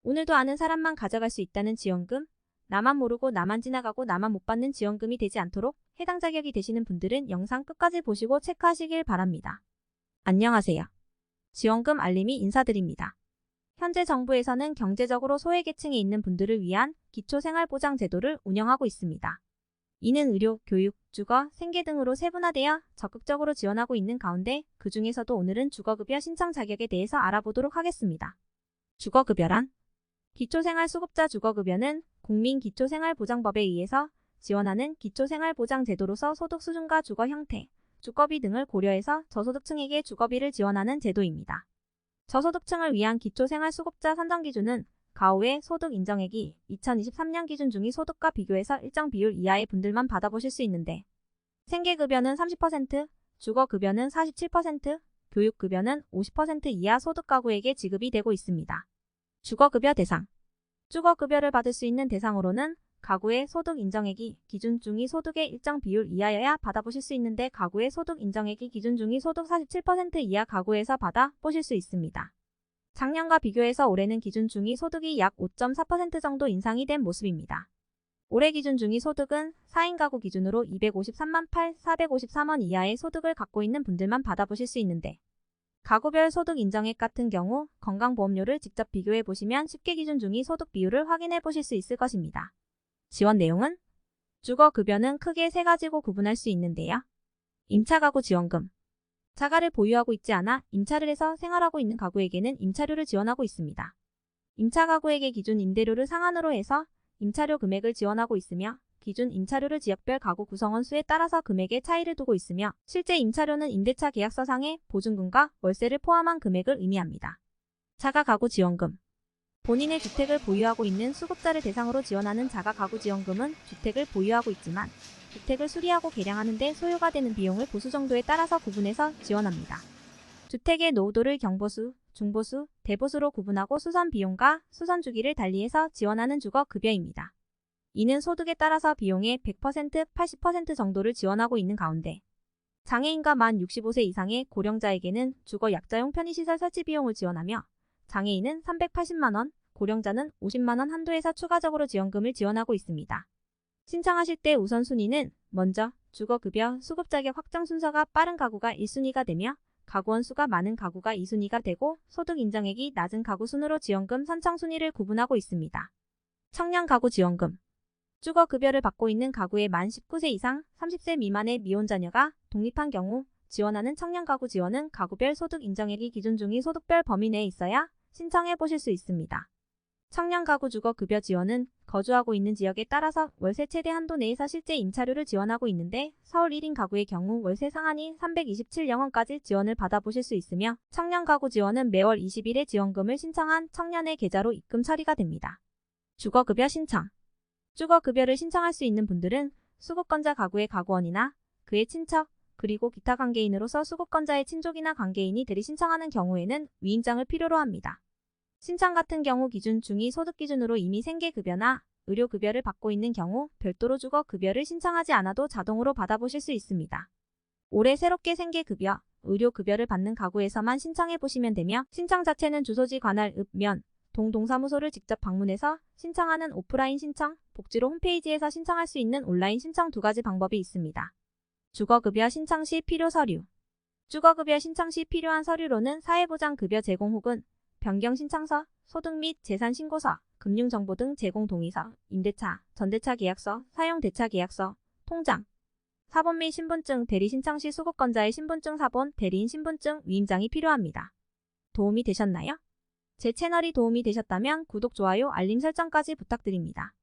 오늘도 아는 사람만 가져갈 수 있다는 지원금, 나만 모르고 나만 지나가고 나만 못 받는 지원금이 되지 않도록 해당 자격이 되시는 분들은 영상 끝까지 보시고 체크하시길 바랍니다. 안녕하세요. 지원금 알림이 인사드립니다. 현재 정부에서는 경제적으로 소외계층에 있는 분들을 위한 기초생활보장 제도를 운영하고 있습니다. 이는 의료, 교육, 주거, 생계 등으로 세분화되어 적극적으로 지원하고 있는 가운데 그 중에서도 오늘은 주거급여 신청 자격에 대해서 알아보도록 하겠습니다. 주거급여란? 기초생활수급자 주거급여는 국민기초생활보장법에 의해서 지원하는 기초생활보장 제도로서 소득 수준과 주거 형태, 주거비 등을 고려해서 저소득층에게 주거비를 지원하는 제도입니다. 저소득층을 위한 기초생활수급자 선정 기준은 가후의 소득 인정액이 2023년 기준 중위 소득과 비교해서 일정 비율 이하의 분들만 받아보실 수 있는데, 생계급여는 30%, 주거급여는 47%, 교육급여는 50% 이하 소득 가구에게 지급이 되고 있습니다. 주거급여 대상. 주거급여를 받을 수 있는 대상으로는 가구의 소득 인정액이 기준 중위 소득의 일정 비율 이하여야 받아보실 수 있는데, 가구의 소득 인정액이 기준 중위 소득 47% 이하 가구에서 받아보실 수 있습니다. 작년과 비교해서 올해는 기준 중위 소득이 약 5.4% 정도 인상이 된 모습입니다. 올해 기준 중위 소득은 4인 가구 기준으로 253만 453원 이하의 소득을 갖고 있는 분들만 받아보실 수 있는데, 가구별 소득 인정액 같은 경우 건강보험료를 직접 비교해 보시면 쉽게 기준 중위 소득 비율을 확인해 보실 수 있을 것입니다. 지원 내용은? 주거급여는 크게 3가지로 구분할 수 있는데요. 임차가구 지원금. 자가를 보유하고 있지 않아 임차를 해서 생활하고 있는 가구에게는 임차료를 지원하고 있습니다. 임차가구에게 기준 임대료를 상한으로 해서 임차료 금액을 지원하고 있으며, 기준 임차료를 지역별 가구 구성원 수에 따라서 금액의 차이를 두고 있으며, 실제 임차료는 임대차 계약서상의 보증금과 월세를 포함한 금액을 의미합니다. 자가가구 지원금. 본인의 주택을 보유하고 있는 수급자를 대상으로 지원하는 자가가구 지원금은 주택을 보유하고 있지만 주택을 수리하고 개량하는 데 소요가 되는 비용을 보수 정도에 따라서 구분해서 지원합니다. 주택의 노후도를 경보수, 중보수, 대보수로 구분하고 수선 비용과 수선 주기를 달리해서 지원하는 주거급여입니다. 이는 소득에 따라서 비용의 100%, 80% 정도를 지원하고 있는 가운데, 장애인과 만 65세 이상의 고령자에게는 주거 약자용 편의시설 설치 비용을 지원하며, 장애인은 380만원, 고령자는 50만원 한도에서 추가적으로 지원금을 지원하고 있습니다. 신청하실 때 우선순위는 먼저 주거급여 수급자격 확정 순서가 빠른 가구가 1순위가 되며, 가구원 수가 많은 가구가 2순위가 되고, 소득 인정액이 낮은 가구 순으로 지원금 선청 순위를 구분하고 있습니다. 청년 가구 지원금. 주거급여를 받고 있는 가구의 만 19세 이상 30세 미만의 미혼자녀가 독립한 경우 지원하는 청년 가구 지원은 가구별 소득 인정액이 기준 중위 소득별 범위 내에 있어야 신청해 보실 수 있습니다. 청년 가구 주거급여 지원은 거주하고 있는 지역에 따라서 월세 최대 한도 내에서 실제 임차료를 지원하고 있는데, 서울 1인 가구의 경우 월세 상한이 327영원까지 지원을 받아보실 수 있으며, 청년 가구 지원은 매월 20일에 지원금을 신청한 청년의 계좌로 입금 처리가 됩니다. 주거급여 신청. 주거급여를 신청할 수 있는 분들은 수급권자 가구의 가구원이나 그의 친척, 그리고 기타 관계인으로서 수급권자의 친족이나 관계인이 들이 신청하는 경우에는 위임장을 필요로 합니다. 신청 같은 경우 기준 중위 소득 기준으로 이미 생계급여나 의료급여를 받고 있는 경우 별도로 주거급여를 신청하지 않아도 자동으로 받아보실 수 있습니다. 올해 새롭게 생계급여, 의료급여를 받는 가구에서만 신청해 보시면 되며, 신청 자체는 주소지 관할 읍, 면, 동 동사무소를 직접 방문해서 신청하는 오프라인 신청, 복지로 홈페이지에서 신청할 수 있는 온라인 신청 2가지 방법이 있습니다. 주거급여 신청 시 필요 서류. 주거급여 신청 시 필요한 서류로는 사회보장급여 제공 혹은 변경 신청서, 소득 및 재산 신고서, 금융정보 등 제공 동의서, 임대차, 전대차 계약서, 사용대차 계약서, 통장, 사본 및 신분증, 대리 신청 시 수급권자의 신분증 사본, 대리인 신분증, 위임장이 필요합니다. 도움이 되셨나요? 제 채널이 도움이 되셨다면 구독, 좋아요, 알림 설정까지 부탁드립니다.